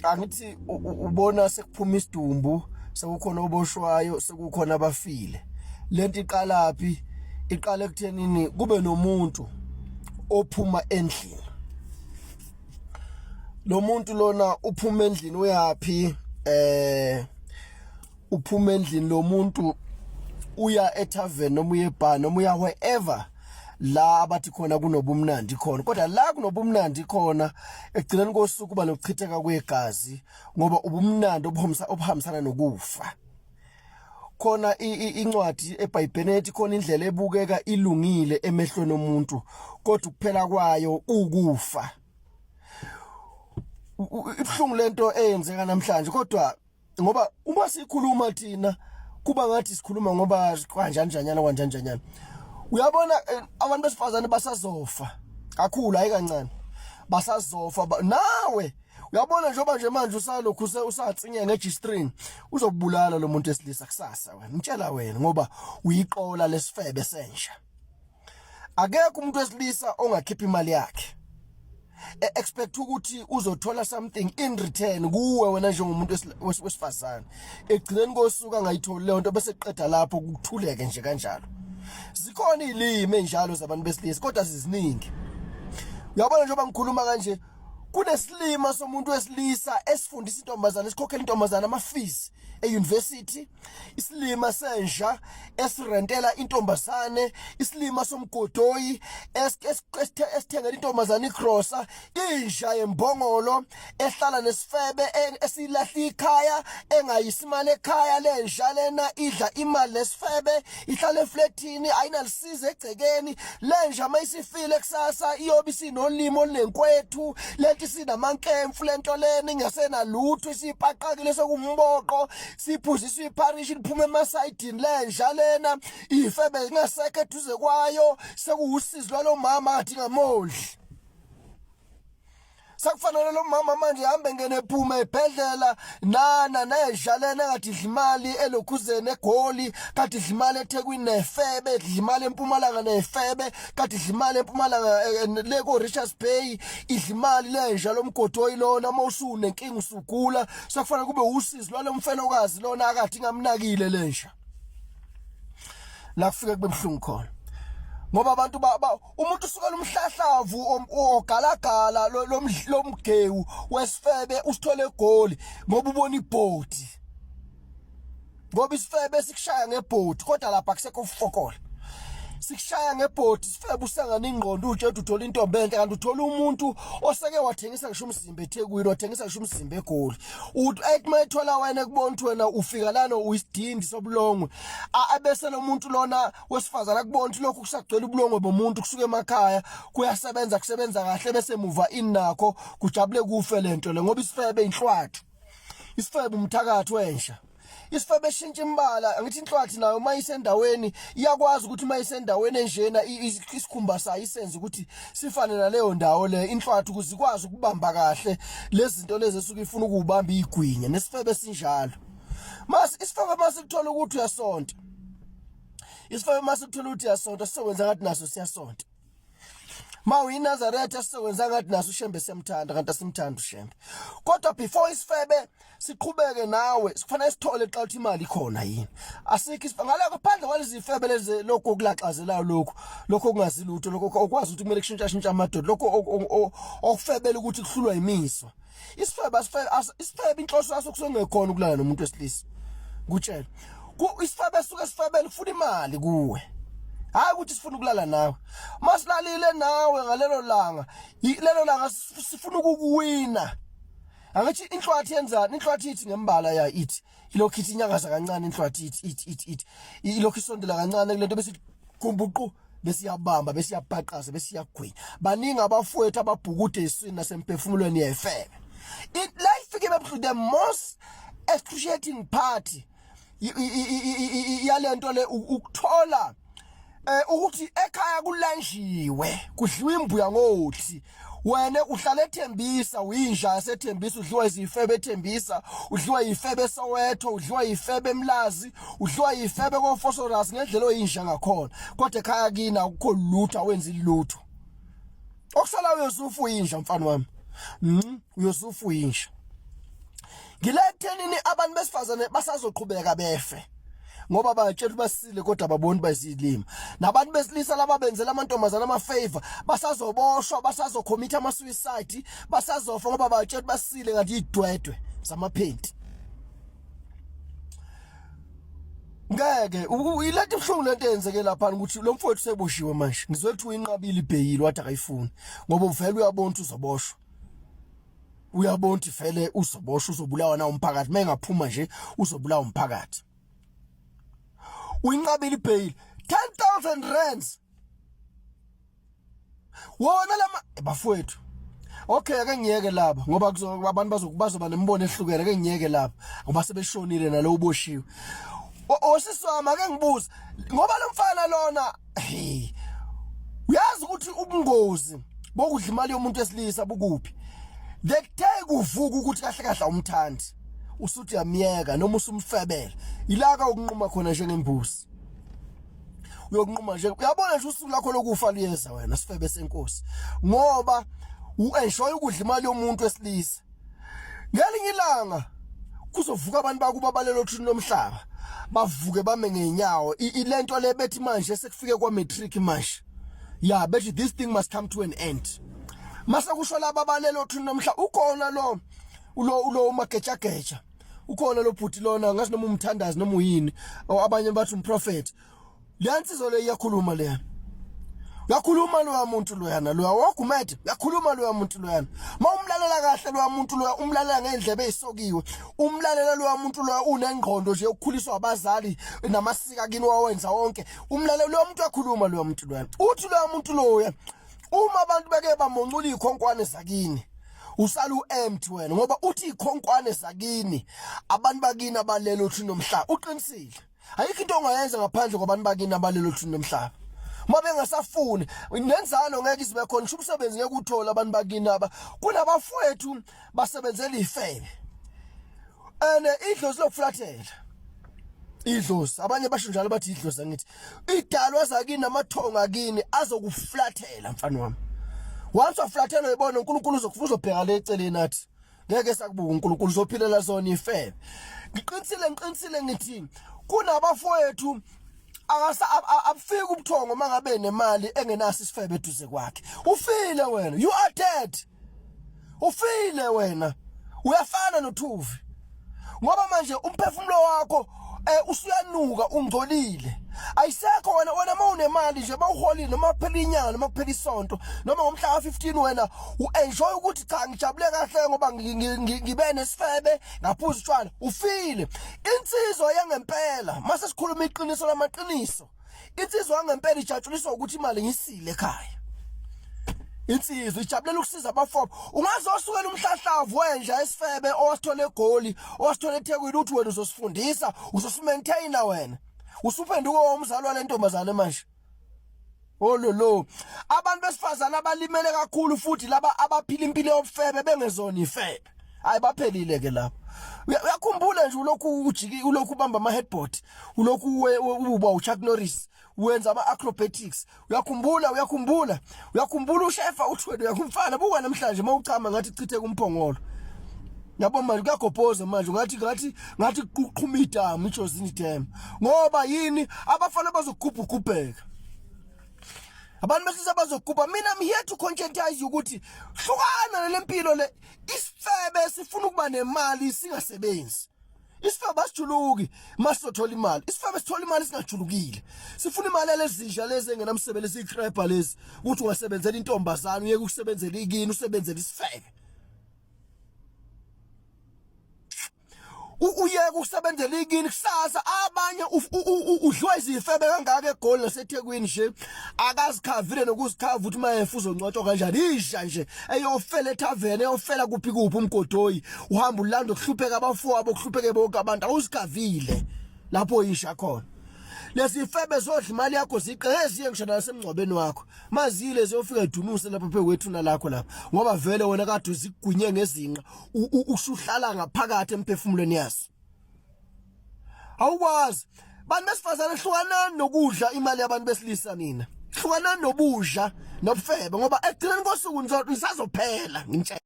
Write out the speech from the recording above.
angithi ubona sekuphuma isidumbu sekukhona oboshwayo sekukhona abafile lento iqalapi iqala ekuthenini kube nomuntu ophuma endlini lo muntu lona uphuma endlini uyapi uphuma endlini lo muntu uya etavern noma uya ebar noma uya wherever la abathi khona kunobumnandi khona kodwa la kunobumnandi khona egcineni kosuku kuba nokuchitheka kwegazi ngoba ubumnandi obuhambisana nokufa khona incwadi eBhayibhelini khona indlela ebukeka ilungile emehlweni omuntu kodwa ukuphela kwayo ukufa ibhlungu lento eyenzeka namhlanje kodwa ngoba uma sikhuluma thina kuba ngathi sikhuluma ngoba kanjani uyabona abantu besifazane basazofa kakhulu hayi kancane basazofa nawe uyabona njengoba nje manje usalokhu usatsinya ngeG-string uzobulala lo muntu esilisa kusasa wena ngitshela wena ngoba uyiqola lesifebe sensha akekho umuntu wesilisa ongakhipha imali yakhe expect ukuthi uzothola something in return kuwe wena njengomuntu wesifazane egcineni kosuka angayitholi leyo nto bese qeda lapho kuthuleke nje kanjalo zikhona izilimi enjalo zabantu besilisa kodwa ziziningi uyabona njengoba ngikhuluma kanje kunesilima somuntu wesilisa esifundisa intombazana esikhokhela intombazana ama-fees e-university isilima senja esirentela intombazane isilima somgodoyi esithengela intombazana igrosa inja yembongolo ehlala nesifebe esiyilahla ikhaya engayisi imali ekhaya lenja lena idla imali lesifebe ihlala efletini ayinalisize egcekeni lenja mayisifile kusasa iyobe isinolimo olulenkwethu lento isinamakemfu lento lena ingasenalutho isipaqakile sokumboqo siphuziswa iparish liphuma emasayidini lenja lena ifebe ingasekho eduze kwayo sekuwusizi lwalo mama adinga modli sakufanele lo mama manje hambe ngene ephume ebhedlela nenja lena engathi idla imali elokhuzeni egoli kade idla imali eThekwini nefebe idla imali eMpumalanga nefebe kade idla imali eMpumalanga leko Richards Bay idla imali lenja lomgodoyi lona mawusunenkinga usugula sakufanele kube usizi lwalo mfenokazi lona akade ingamnakile lenja la kufike kube mhlungu khona ngoba abantu umuntu usuka lomhlahlavu ogalagala lomgewu wesifebe usithole egoli ngoba ubona ibhodi ngoba isifebe sikushaya ngebhodi kodwa lapha akusekho ufokola sikushaya ngebhodi sifebe usangana ingqondo utshela uthola intombi enhle kanti uthola umuntu oseke wathengisa ngisho umzimba eThekwini wathengisa ngisho umzimba egoli uthi ayithola wena kubona ukuthi wena ufika lana uyisidindi sobulongwe abese lo muntu lona wesifazana kubona ukuthi lokho kusagcwele ubulongwe bomuntu kusuka emakhaya kusebenza kahle bese muva inakho kujabule kufe lento le ngoba isifebe inhlwathi isifebe umthakathi wensha isifebe eshintsha imbala angithi inhlwathi nayo mayisendaweni iyakwazi ukuthi mayisendaweni enjena isikhumba sayo isenze ukuthi sifane naleyo ndawo le inhlwathi ukuze ikwazi ukubamba kahle lezi zinto lezi esuke ifuna ukubamba igwinya nesifebe sinjalo isifebe masikuthola ukuthi uyasonta isifebe masikuthola ukuthi uyasonta sisebenza ngathi naso siyasonta uyinazaretha sisebenza ngathi naso ushembe siyamthanda kanti asimthanda ushembe kodwa before isifebe siqhubeke nawe kufanele sithole xa uthi imali khona yini asikho ngala phandle kwalezi ifebe lezi lokho okulaxazelayo lokho kungazilutho lokho okwazi ukuthi kumele kushintsha amadoda lokho okufebela ukuthi kuhlulwa imiswa isifebe inhloso yaso kusengekhona ukulala nomuntu wesilisa ngutshela isifebe suke sifebela ufuna imali kuwe hayi ukuthi sifuna ukulala nawe masilalile nawe ngalelo langa sifuna ukuwina angithi inhlwathi yenzani inhlwathi ithi ngembala ya ithi ilokhu ithi inyakaza kancane inhlwathi ithi ilokhu isondela kancane kulento bese kumbuqu bese iyabamba bese iyabhaqaza bese iyagwinya baningi abafowethu ababhukude eswini nasemphefumulweni yefebe life ke bebhlu the most excruciating part yalento le ukuthola ukuthi ekhaya kulanjiwe kudliwa imbuya ngothi wena uhlala ethembisa uyinja yasethembisa udliwa izifebe ethembisa udliwa yifebe eSoweto udliwa yifebe eMlazi udliwa yifebe koFosorus ngendlela oyinja ngakhona kodwa ekhaya kina akukho lutho awenza ilutho okusala uyosufa uyinja mfana wami uyosufa uyinja ngilethenini abantu besifazane basazoqhubeka befe ngoba batshela basile kodwa ababoni basilima nabantu besilisa laba benzela amantombazana ama-favor basazoboshwa basazocommit ama-suicide basazofa ngoba batshela basile ngathi idwedwe zamaphenti ngeke ilethe ubuhlungu lento eyenzeke lapha ukuthi lo mfowethu seboshiwe manje ngizwethu uyinqabile ibheyili wathi akayifuni ngoba uvela uyabona ukuthi uzoboshwa uyabona ukuthi vele uzoboshwa uzobulawa na umphakathi mengaphuma nje uzobulawa umphakathi uyinqabile ibheyili 10,000 rands wona lama bafowethu okay ake ngiyeke laba ngoba abantu bazoba nembono ehlukene ake ngiyeke laba ngoba sebeshonile nalo uboshiwe osiswami ake ngibuza ngoba lo mfana lona uyazi ukuthi ubungozi bokudla imali yomuntu esilisa bukuphi the day kuvuka ukuthi kahle kahle umthandi usuthi yamiyeka noma usumfebela ilaka ukunquma khona njengembuzi uyokunquma nje uyabona nje usuku lakho lokufa liyeza wena sifebe senkosi ngoba uenjoy ukudla imali yomuntu esilisa ngelinye ilanga kuzovuka abantu bakuba balelo thini lomhlaba bavuke bame ngenyawo ilento le bethi manje sekufike kwa matric manje yeah bethi this thing must come to an end mase kusho laba balelo thini lomhlaba ukhona lo magejageja ukhona lo bhuti lona ngathi noma umthandazi noma uyini abanye bathi umprofeti leyansizolo le iyakhuluma le uyakhuluma lo muntu loyana lo wogumede uyakhuluma lo muntu loyana mawumlalela kahle lo muntu lo umlalela ngendlebe ezisokiwe umlalela lo muntu lo unengqondo nje ukukhuliswa abazali namasika kini wawenza wonke umlalela lo muntu uyakhuluma lo muntu loyana uthi lo muntu loya uma abantu beke bamoncula ikhonkwane zakini usala uempty wena ngoba uthi ikhonkwane zakini abantu bakini abalelo thini nomhlaba uqinisile ayikho into ongayenza ngaphandle kwabantu bakini abalelo thini nomhlaba mabe ngasafuni nenzalo ngeke izibe khona ngisho umsebenzi ngeke uthola abantu bakini aba kunabafowethu basebenzela ifebe idlozi lokuflathela idlozi abanye basho njalo bathi idlozi angithi idalwa zakini namathonga akini azokuflathela mfana wami once waflathela uyibona uNkulunkulu uzokubheka le eceleni nathi ngeke sakubuka uNkulunkulu uzophilela zona ifebe ngiqinisile ngithi kunabafowethu afika ubuthongo mangabe nemali engenaso isifebe eduze kwakhe ufile wena you are dead ufile wena uyafana noThuvi ngoba manje umphefumulo wakho usuyanuka ungcolile ayisekho wena mawunemali nje bawuholile noma kuphela inyanga noma kuphela isonto noma ngomhla ka15 wena uenjoy ukuthi cha ngijabule kahle ngoba ngibe nesifebe ngaphuza utshwala ufile insizwa yangempela mase sikhuluma iqiniso lamaqiniso insizwa yangempela ijatshuliswa ukuthi imali ngisile ekhaya insizwa ijabulela ukusiza abafobo ungazosukela umhlahlavu wenja esifebe owasithola egoli owasithola eThekwini uthi wena uzosifundisa uzosimaintaina wena usuphenduka umzalwane lentombazane manje ololo abantu besifazana abalimele kakhulu futhi laba abaphila impilo yobufebe bengezona ifebe hayi baphelile ke lapho uyakhumbula nje ulokhu ubamba ama headboard ulokhu uba uChuck Norris wenza ama-acrobatics uyakhumbula ushefa uthi wena uyakumfana buka namhlanje mawuchama ngathi chithe kumphongolo yabo manje kuyagobhoza manje ngathi kuqhuma idamu ijozini idam ngoba yini abafana bazogubheka abantu besisa bazogubha mina I'm here to conscientize ukuthi hlukana lempilo le isifebe sifuna ukuba nemali singasebenzi isifebe asijuluki masizothola imali isifebe sithola imali singajulukile sifuna imali lezisha lezi engenamsebenzi ikreba lezi ukuthi ungasebenzela intombazana uyeke ukusebenzela ikini usebenzela isifebe uyeke ukusebenzela ikini kusasa abanye udliwa izifebe kangaka eGoli naseThekwini nje akazikhavile nokuzikhava ukuthi mayefuzo ngcotho kanjani isha nje eyofela ethavene eyofela kuphi umgodoyi uhamba ulanda ukuhlupheka abafowabo ukuhlupheke bonke abantu awuzikhavile lapho isha khona lezi febe zodla imali yakho ziqeziye ngisho nasemngcwabeni wakho mazile ziyofika edunuse lapha phe kwethu nalakho lapha ngoba vele wena kade uzigwinye ngezinqa usuhlala ngaphakathi emphefumulweni yaso awukwazi bantu besifazana hlukanani nokudla imali yabantu besilisa nina hlukanani nobudla nobufebe ngoba ekugcineni kosuku nisazophela ngintshela